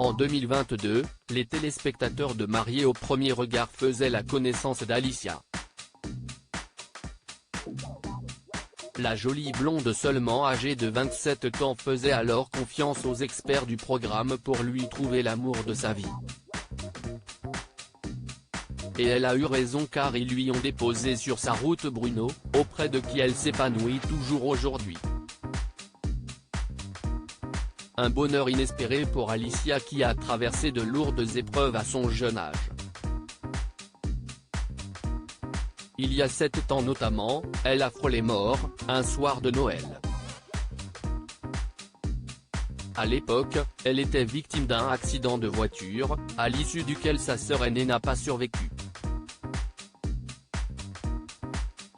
En 2022, les téléspectateurs de Mariés au premier regard faisaient la connaissance d'Alicia. La jolie blonde seulement âgée de 27 ans faisait alors confiance aux experts du programme pour lui trouver l'amour de sa vie. Et elle a eu raison car ils lui ont déposé sur sa route Bruno, auprès de qui elle s'épanouit toujours aujourd'hui. Un bonheur inespéré pour Alicia qui a traversé de lourdes épreuves à son jeune âge. Il y a 7 ans notamment, elle a frôlé mort, un soir de Noël. À l'époque, elle était victime d'un accident de voiture, à l'issue duquel sa sœur aînée n'a pas survécu.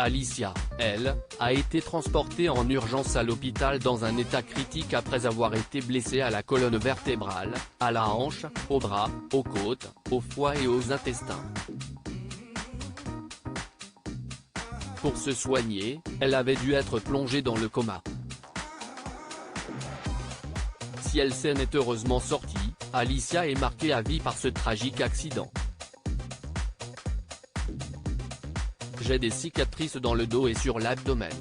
Alicia, elle, a été transportée en urgence à l'hôpital dans un état critique après avoir été blessée à la colonne vertébrale, à la hanche, au bras, aux côtes, au foie et aux intestins. Pour se soigner, elle avait dû être plongée dans le coma. Si elle s'en est heureusement sortie, Alicia est marquée à vie par ce tragique accident. J'ai des cicatrices dans le dos et sur l'abdomen.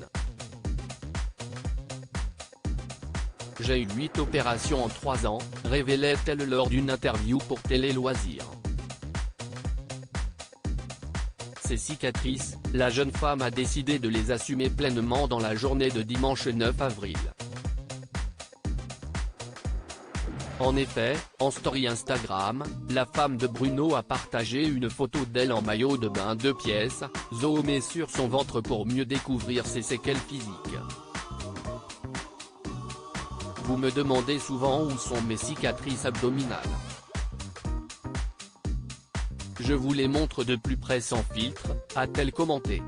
J'ai eu 8 opérations en 3 ans, révélait-elle lors d'une interview pour Télé Loisirs. Ces cicatrices, la jeune femme a décidé de les assumer pleinement dans la journée de dimanche 9 avril. En effet, en story Instagram, la femme de Bruno a partagé une photo d'elle en maillot de bain 2 pièces, zoomée sur son ventre pour mieux découvrir ses séquelles physiques. Vous me demandez souvent où sont mes cicatrices abdominales. Je vous les montre de plus près sans filtre, a-t-elle commenté.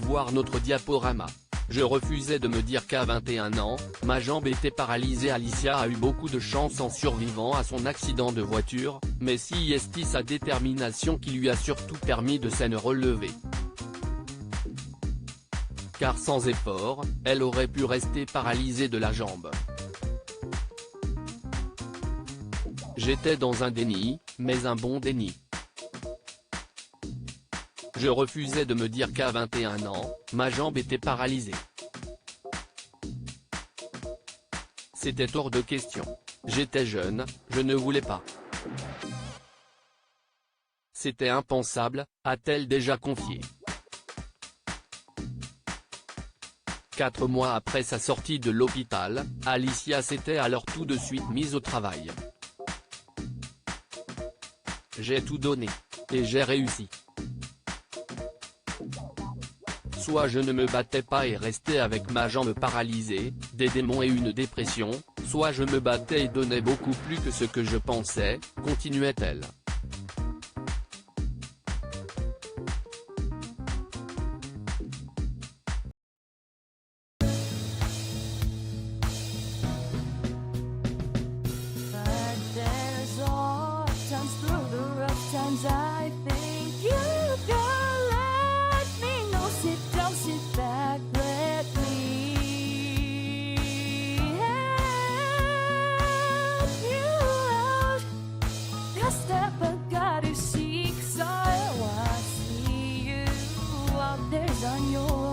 Voir notre diaporama. Je refusais de me dire qu'à 21 ans, ma jambe était paralysée. Alicia a eu beaucoup de chance en survivant à son accident de voiture, mais si est sa détermination qui lui a surtout permis de s'en relever. Car sans effort, elle aurait pu rester paralysée de la jambe. J'étais dans un déni, mais un bon déni. Je refusais de me dire qu'à 21 ans, ma jambe était paralysée. C'était hors de question. J'étais jeune, je ne voulais pas. C'était impensable, a-t-elle déjà confié. 4 mois après sa sortie de l'hôpital, Alicia s'était alors tout de suite mise au travail. J'ai tout donné. Et j'ai réussi. Soit je ne me battais pas et restais avec ma jambe paralysée, des démons et une dépression, soit je me battais et donnais beaucoup plus que ce que je pensais, continuait-elle. I think you can let me know. Sit down, sit back, let me help you out. Your step, I gotta seek, so I see you out there on your